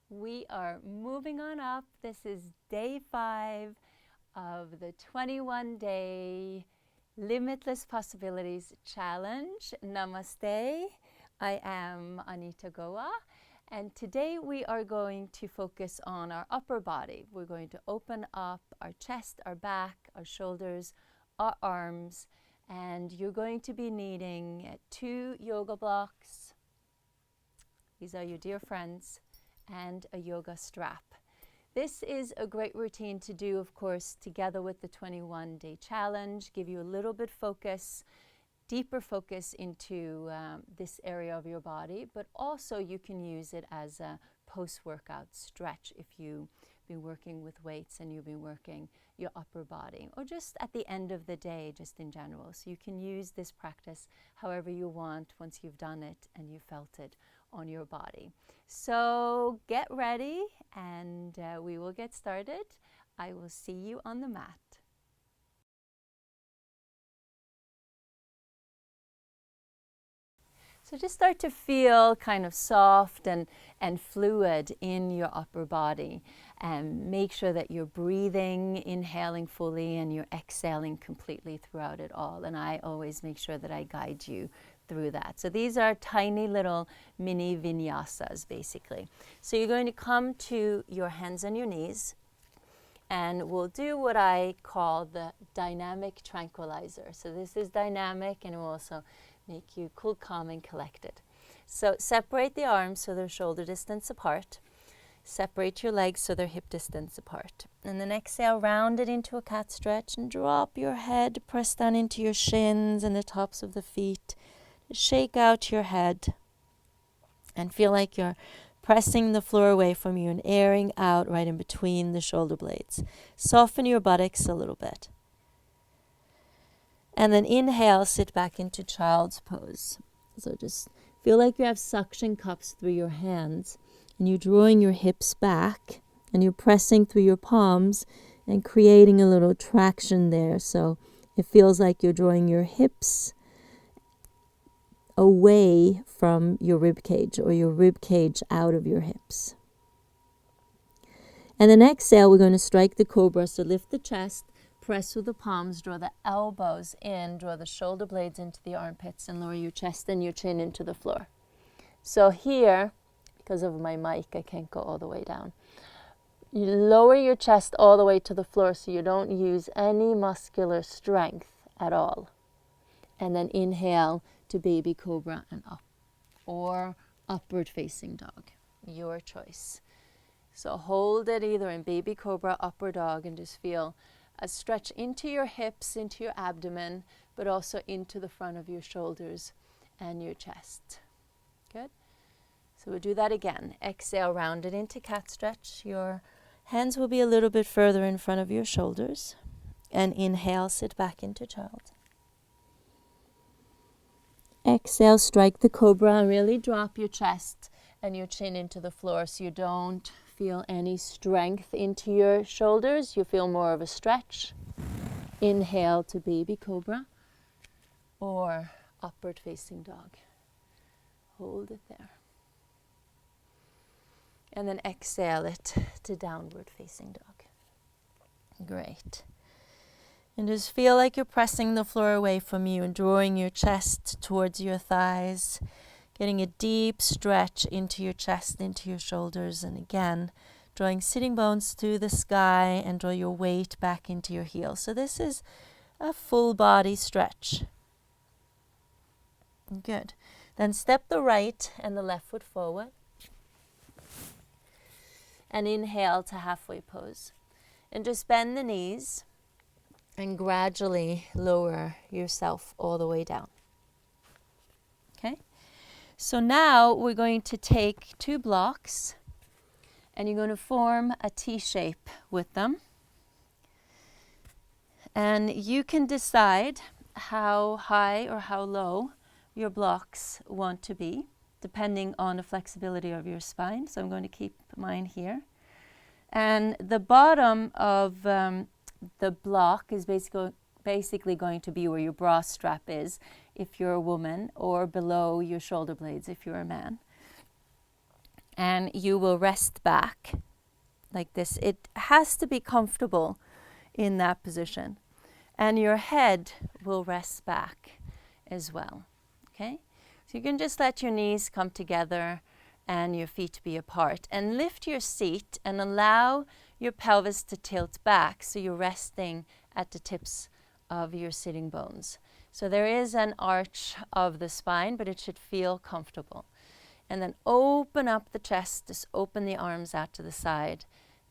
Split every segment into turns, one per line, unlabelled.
We are moving on up. This is day 5 of the 21-day Limitless Possibilities Challenge. Namaste. I am Anita and today we are going to focus on our upper body. We're going to open up our chest, our back, our shoulders, our arms, and you're going to be needing 2 yoga blocks. These are your dear friends, and a yoga strap. This is a great routine to do, of course, together with the 21-day challenge, give you a little bit focus, deeper focus into this area of your body, but also you can use it as a post-workout stretch if you've been working with weights and you've been working your upper body, or just at the end of the day, just in general. So you can use this practice however you want once you've done it and you felt it on your body. So get ready and we will get started. I will see you on the mat. So just start to feel kind of soft and fluid in your upper body. And make sure that you're breathing, inhaling fully, and you're exhaling completely throughout it all. And I always make sure that I guide you through that. So these are tiny little mini vinyasas, basically. So you're going to come to your hands on your knees, and we'll do what I call the dynamic tranquilizer. So this is dynamic, and it will also make you cool, calm, and collected. So separate the arms so they're shoulder distance apart. Separate your legs so they're hip distance apart. And then exhale, round it into a cat stretch and drop your head, press down into your shins and the tops of the feet. Shake out your head and feel like you're pressing the floor away from you and airing out right in between the shoulder blades. Soften your buttocks a little bit. And then inhale, sit back into child's pose. So just feel like you have suction cups through your hands. And you're drawing your hips back and you're pressing through your palms and creating a little traction there. So it feels like you're drawing your hips away from your rib cage, or your rib cage out of your hips. And then exhale, we're going to strike the cobra. So lift the chest, press with the palms, draw the elbows in, draw the shoulder blades into the armpits, and lower your chest and your chin into the floor. So here, because of my mic, I can't go all the way down. You lower your chest all the way to the floor so you don't use any muscular strength at all. And then inhale to baby cobra and up, or upward facing dog, your choice. So hold it either in baby cobra, upward dog, and just feel a stretch into your hips, into your abdomen, but also into the front of your shoulders and your chest. Good. So we'll do that again. Exhale, round it into cat stretch. Your hands will be a little bit further in front of your shoulders. And inhale, sit back into child. Exhale, strike the cobra and really drop your chest and your chin into the floor so you don't feel any strength into your shoulders. You feel more of a stretch. Inhale to baby cobra or upward facing dog. Hold it there. And then exhale it to downward facing dog. Great. And just feel like you're pressing the floor away from you and drawing your chest towards your thighs, getting a deep stretch into your chest, into your shoulders, and again, drawing sitting bones through the sky and draw your weight back into your heels. So this is a full body stretch. Good. Then step the right and the left foot forward. And inhale to halfway pose. And just bend the knees and gradually lower yourself all the way down. Okay? So now we're going to take 2 blocks and you're going to form a T shape with them. And you can decide how high or how low your blocks want to be, depending on the flexibility of your spine. So I'm going to keep mine here. And the bottom of the block is basically going to be where your bra strap is if you're a woman, or below your shoulder blades if you're a man. And you will rest back like this. It has to be comfortable in that position. And your head will rest back as well. Okay? So you can just let your knees come together and your feet be apart. And lift your seat and allow your pelvis to tilt back so you're resting at the tips of your sitting bones. So there is an arch of the spine, but it should feel comfortable. And then open up the chest, just open the arms out to the side,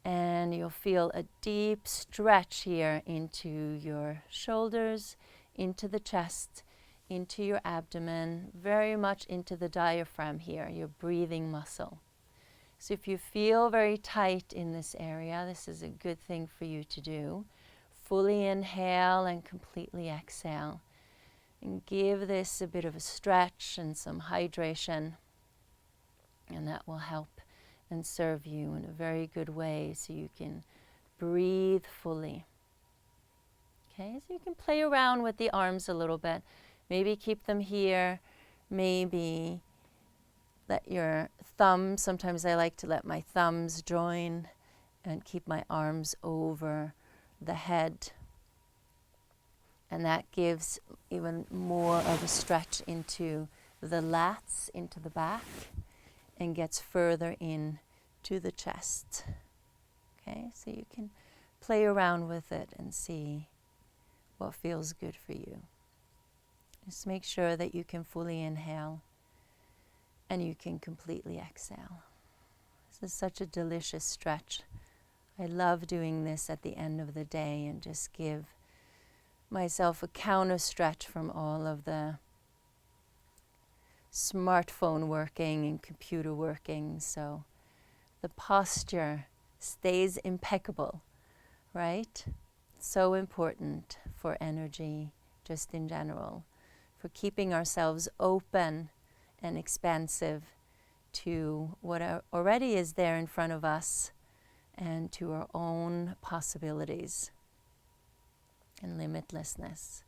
and you'll feel a deep stretch here into your shoulders, into the chest, into your abdomen, very much into the diaphragm here, your breathing muscle. So if you feel very tight in this area, this is a good thing for you to do. Fully inhale and completely exhale. And give this a bit of a stretch and some hydration. And that will help and serve you in a very good way so you can breathe fully. Okay, so you can play around with the arms a little bit. Maybe keep them here. Maybe let your thumbs, sometimes I like to let my thumbs join and keep my arms over the head. And that gives even more of a stretch into the lats, into the back, and gets further in to the chest. Okay, so you can play around with it and see what feels good for you. Just make sure that you can fully inhale and you can completely exhale. This is such a delicious stretch. I love doing this at the end of the day and just give myself a counter stretch from all of the smartphone working and computer working, so the posture stays impeccable, right? So important for energy, just in general, for keeping ourselves open and expansive to what already is there in front of us and to our own possibilities and limitlessness.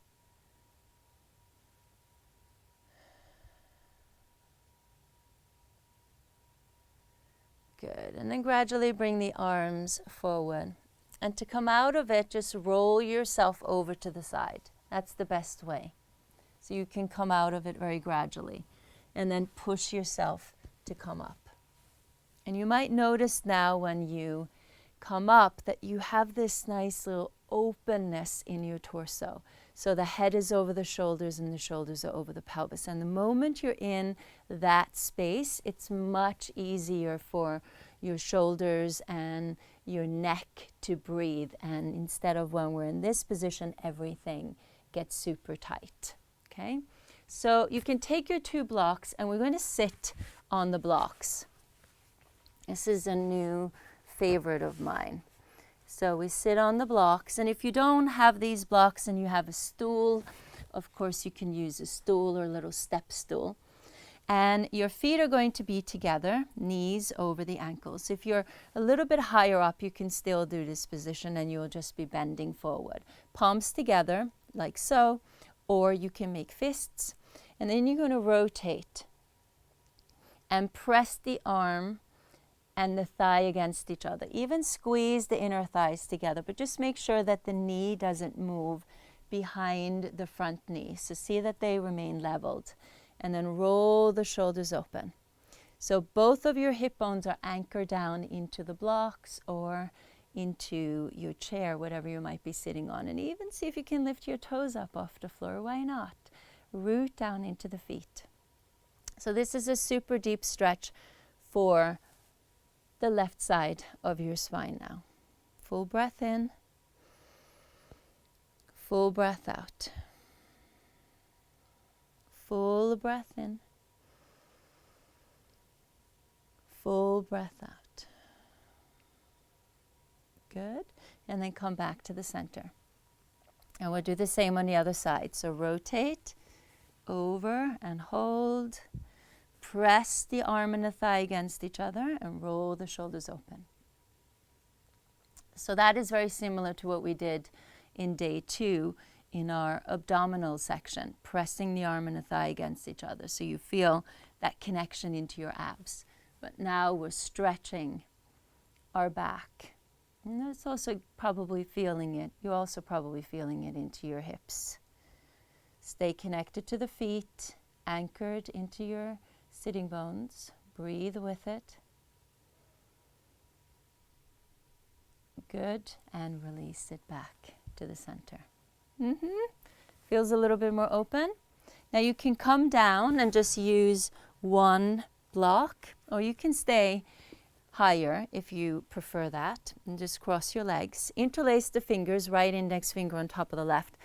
Good. And then gradually bring the arms forward. And to come out of it, just roll yourself over to the side. That's the best way. So you can come out of it very gradually. And then push yourself to come up. And you might notice now when you come up that you have this nice little openness in your torso. So the head is over the shoulders and the shoulders are over the pelvis. And the moment you're in that space, it's much easier for your shoulders and your neck to breathe. And instead of when we're in this position, everything gets super tight. Okay? So you can take your 2 blocks and we're going to sit on the blocks. This is a new favorite of mine. So we sit on the blocks, and if you don't have these blocks and you have a stool, of course you can use a stool or a little step stool. And your feet are going to be together, knees over the ankles. If you're a little bit higher up, you can still do this position and you'll just be bending forward. Palms together, like so, or you can make fists. And then you're going to rotate and press the arm and the thigh against each other. Even squeeze the inner thighs together, but just make sure that the knee doesn't move behind the front knee. So see that they remain leveled. And then roll the shoulders open. So both of your hip bones are anchored down into the blocks or into your chair, whatever you might be sitting on. And even see if you can lift your toes up off the floor. Why not? Root down into the feet. So this is a super deep stretch for the left side of your spine now. Full breath in, full breath out. Full breath in, full breath out. Good. And then come back to the center. And we'll do the same on the other side. So rotate over and hold. Press the arm and the thigh against each other and roll the shoulders open. So that is very similar to what we did in day 2 in our abdominal section, pressing the arm and the thigh against each other so you feel that connection into your abs. But now we're stretching our back. And that's also probably feeling it. You're also probably feeling it into your hips. Stay connected to the feet, anchored into your sitting bones. Breathe with it. Good. And release it back to the center. Feels a little bit more open. Now you can come down and just use one block, or you can stay higher if you prefer that, and just cross your legs. Interlace the fingers, right index finger on top of the left,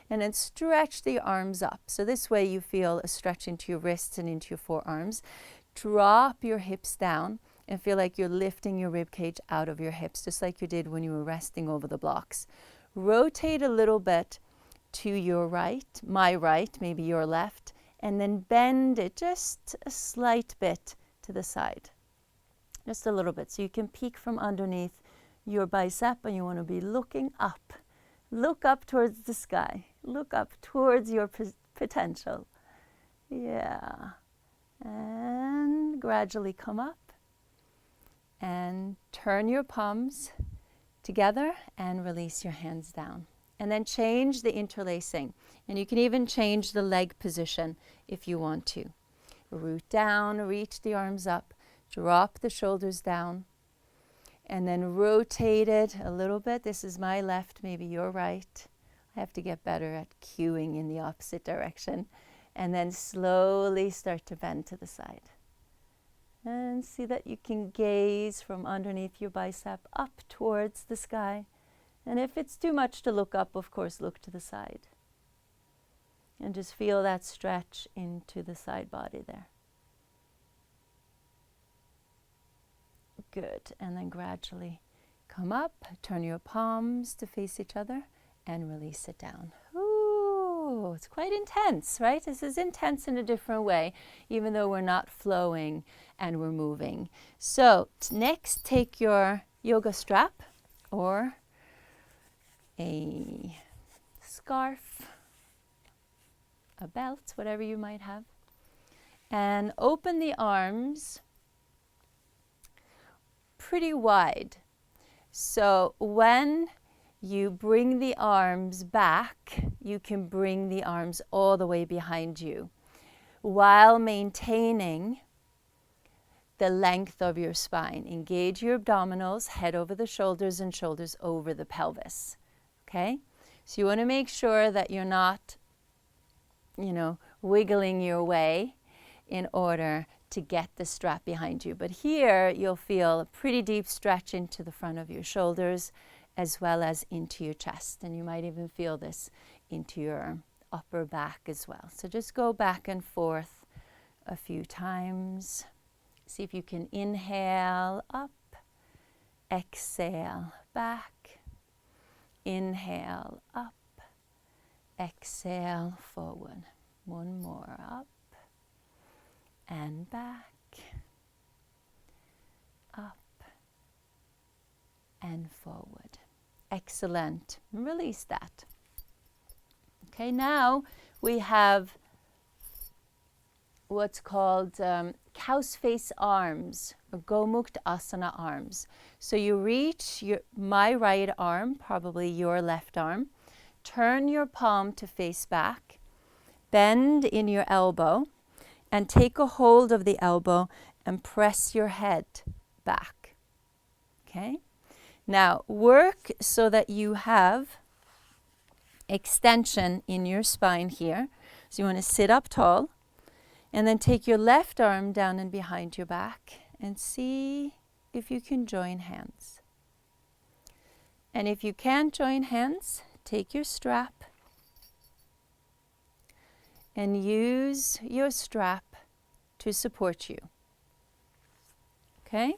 and then stretch the arms up. So this way you feel a stretch into your wrists and into your forearms. Drop your hips down and feel like you're lifting your rib cage out of your hips, just like you did when you were resting over the blocks. Rotate a little bit to your right, my right, maybe your left, and then bend it just a slight bit to the side. Just a little bit, so you can peek from underneath your bicep, and you want to be looking up. Look up towards the sky. Look up towards your potential. Yeah. And gradually come up and turn your palms together and release your hands down. And then change the interlacing. And you can even change the leg position if you want to. Root down, reach the arms up, drop the shoulders down, and then rotate it a little bit. This is my left, maybe your right. I have to get better at cueing in the opposite direction. And then slowly start to bend to the side. And see that you can gaze from underneath your bicep up towards the sky. And if it's too much to look up, of course, look to the side. And just feel that stretch into the side body there. Good. And then gradually come up, turn your palms to face each other, and release it down. Ooh, it's quite intense, right? This is intense in a different way, even though we're not flowing and we're moving. So next, take your yoga strap or a scarf, a belt, whatever you might have, and open the arms pretty wide. So when you bring the arms back, you can bring the arms all the way behind you while maintaining the length of your spine. Engage your abdominals, head over the shoulders and shoulders over the pelvis. Okay? So you want to make sure that you're not, wiggling your way in order to get the strap behind you. But here you'll feel a pretty deep stretch into the front of your shoulders as well as into your chest. And you might even feel this into your upper back as well. So just go back and forth a few times. See if you can inhale up, exhale back. Inhale up, exhale forward. One more, up and back, up and forward. Excellent. Release that. Okay, now we have what's called cow's face arms, or Gomukta Asana arms. So you reach my right arm, probably your left arm, turn your palm to face back, bend in your elbow, and take a hold of the elbow and press your head back. Okay? Now work so that you have extension in your spine here. So you want to sit up tall, and then take your left arm down and behind your back and see if you can join hands. And if you can't join hands, take your strap and use your strap to support you. Okay?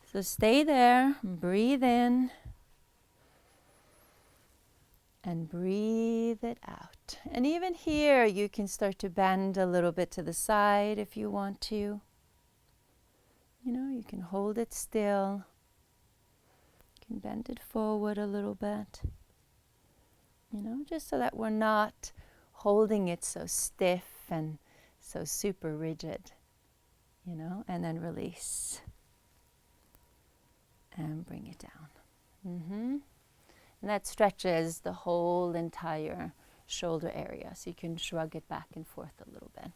So stay there, breathe in, and breathe it out. And even here, you can start to bend a little bit to the side if you want to. You can hold it still. You can bend it forward a little bit. Just so that we're not holding it so stiff and so super rigid. you know, and then release. And bring it down. And that stretches the whole entire shoulder area, so you can shrug it back and forth a little bit.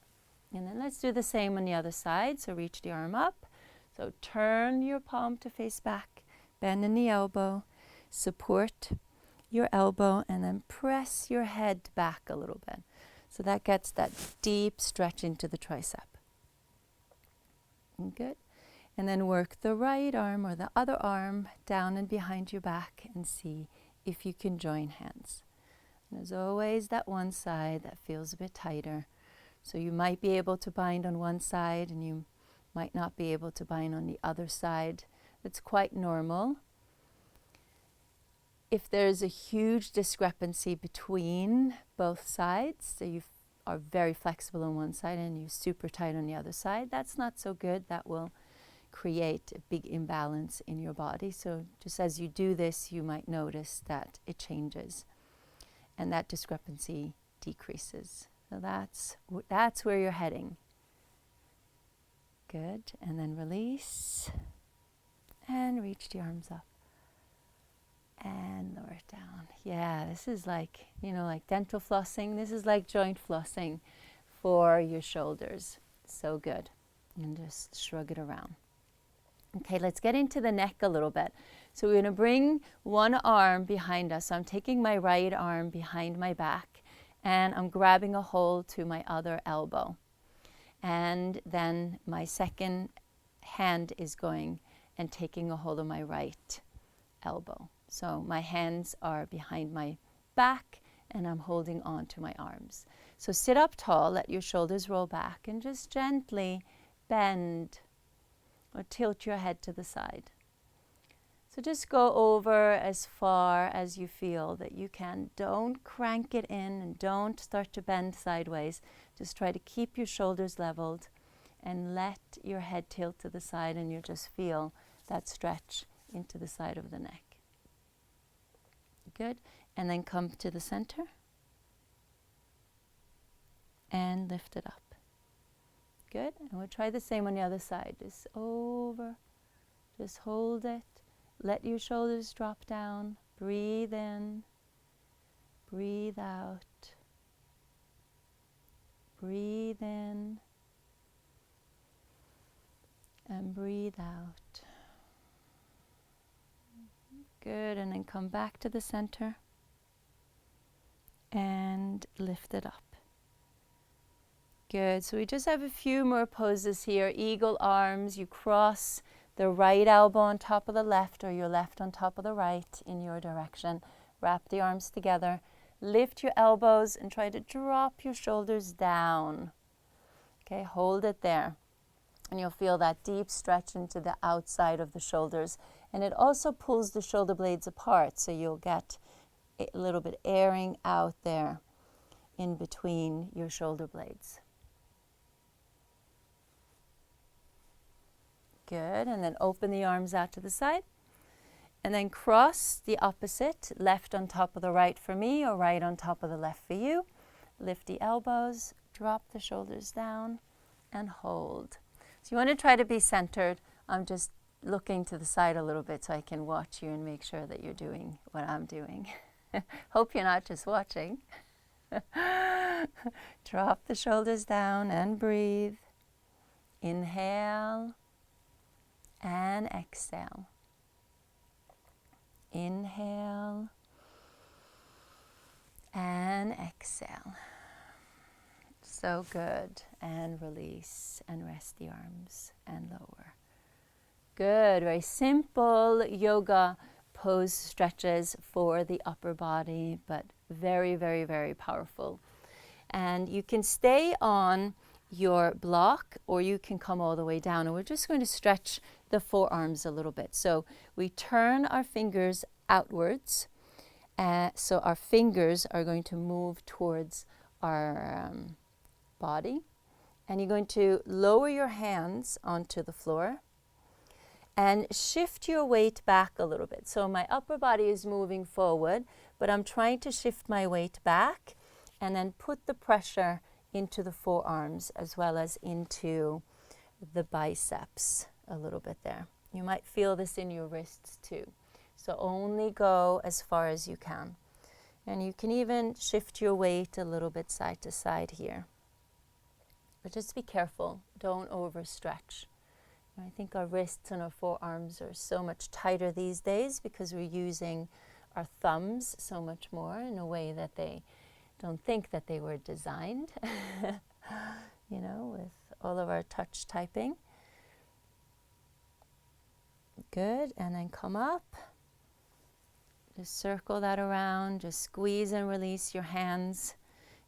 And then let's do the same on the other side. So reach the arm up. So turn your palm to face back, bend in the elbow, support your elbow, and then press your head back a little bit. So that gets that deep stretch into the tricep. Good. And then work the right arm or the other arm down and behind your back and see if you can join hands. And there's always that one side that feels a bit tighter. So you might be able to bind on one side and you might not be able to bind on the other side. That's quite normal. If there's a huge discrepancy between both sides, so you are very flexible on one side and you're super tight on the other side, that's not so good. That will create a big imbalance in your body. So just as you do this, you might notice that it changes and that discrepancy decreases. So that's where you're heading. Good. And then release and reach the arms up and lower it down. Yeah, this is like, you know, like dental flossing. This is like joint flossing for your shoulders. So good. And just shrug it around. Okay, let's get into the neck a little bit. So we're going to bring one arm behind us. So I'm taking my right arm behind my back and I'm grabbing a hold to my other elbow. And then my second hand is going and taking a hold of my right elbow. So my hands are behind my back and I'm holding on to my arms. So sit up tall, let your shoulders roll back and just gently bend or tilt your head to the side. So just go over as far as you feel that you can. Don't crank it in and don't start to bend sideways. Just try to keep your shoulders leveled and let your head tilt to the side and you just feel that stretch into the side of the neck. Good. And then come to the center and lift it up. Good. And we'll try the same on the other side. Just over. Just hold it. Let your shoulders drop down. Breathe in. Breathe out. Breathe in. And breathe out. Good. And then come back to the center. And lift it up. Good. So we just have a few more poses here. Eagle arms. You cross the right elbow on top of the left or your left on top of the right in your direction. Wrap the arms together. Lift your elbows and try to drop your shoulders down. Okay, hold it there. And you'll feel that deep stretch into the outside of the shoulders. And it also pulls the shoulder blades apart, so you'll get a little bit airing out there in between your shoulder blades. Good, and then open the arms out to the side. And then cross the opposite, left on top of the right for me or right on top of the left for you. Lift the elbows, drop the shoulders down, and hold. So you want to try to be centered. I'm just looking to the side a little bit so I can watch you and make sure that you're doing what I'm doing. Hope you're not just watching. Drop the shoulders down and breathe. Inhale and exhale. Inhale and exhale. So good. And release and rest the arms and lower. Good. Very simple yoga pose stretches for the upper body, but very, very, very powerful. And you can stay on your block or you can come all the way down. And we're just going to stretch the forearms a little bit. So we turn our fingers outwards. So our fingers are going to move towards our body. And you're going to lower your hands onto the floor and shift your weight back a little bit. So my upper body is moving forward, but I'm trying to shift my weight back and then put the pressure into the forearms as well as into the biceps a little bit there. You might feel this in your wrists too. So only go as far as you can. And you can even shift your weight a little bit side to side here. But just be careful, don't overstretch. I think our wrists and our forearms are so much tighter these days because we're using our thumbs so much more in a way that they don't think that they were designed, you know, with all of our touch typing. Good, and then come up. Just circle that around, just squeeze and release your hands.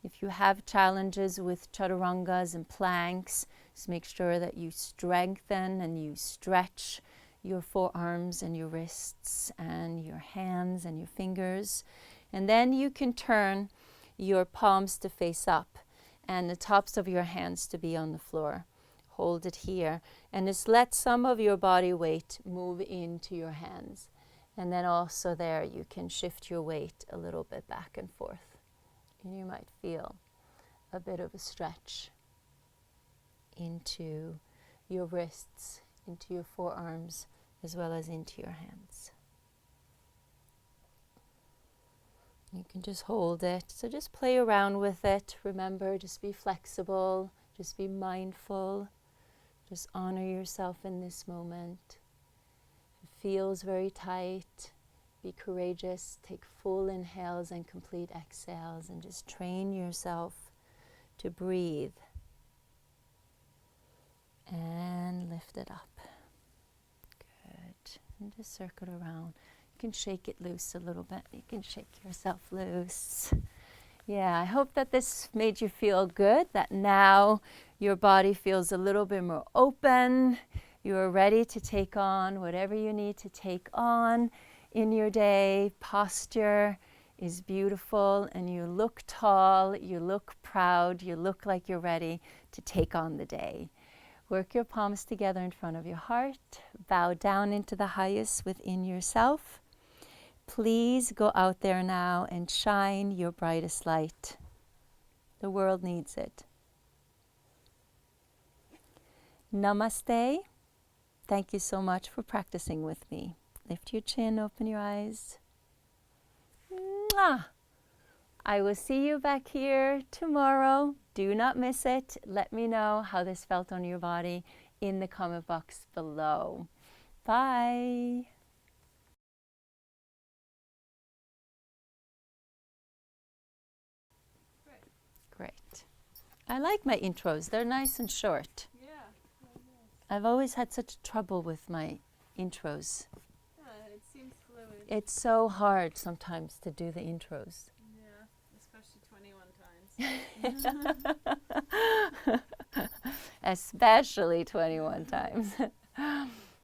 If you have challenges with chaturangas and planks, just make sure that you strengthen and you stretch your forearms and your wrists and your hands and your fingers. And then you can turn your palms to face up and the tops of your hands to be on the floor. Hold it here and just let some of your body weight move into your hands. And then also there you can shift your weight a little bit back and forth. And you might feel a bit of a stretch into your wrists, into your forearms, as well as into your hands. You can just hold it. So just play around with it. Remember, just be flexible, just be mindful, just honor yourself in this moment. If it feels very tight, be courageous, take full inhales and complete exhales, and just train yourself to breathe. And lift it up. Good. And just circle around. You can shake it loose a little bit. You can shake yourself loose. Yeah, I hope that this made you feel good, that now your body feels a little bit more open. You are ready to take on whatever you need to take on in your day. Posture is beautiful and you look tall, you look proud, you look like you're ready to take on the day. Work your palms together in front of your heart. Bow down into the highest within yourself. Please go out there now and shine your brightest light. The world needs it. Namaste. Thank you so much for practicing with me. Lift your chin, open your eyes. Mwah! I will see you back here tomorrow. Do not miss it. Let me know how this felt on your body in the comment box below. Bye. Great. I like my intros. They're nice and short.
Yeah.
I've always had such trouble with my intros.
It seems fluid.
It's so hard sometimes to do the intros.
Yeah, especially 21 times.
Especially 21 times.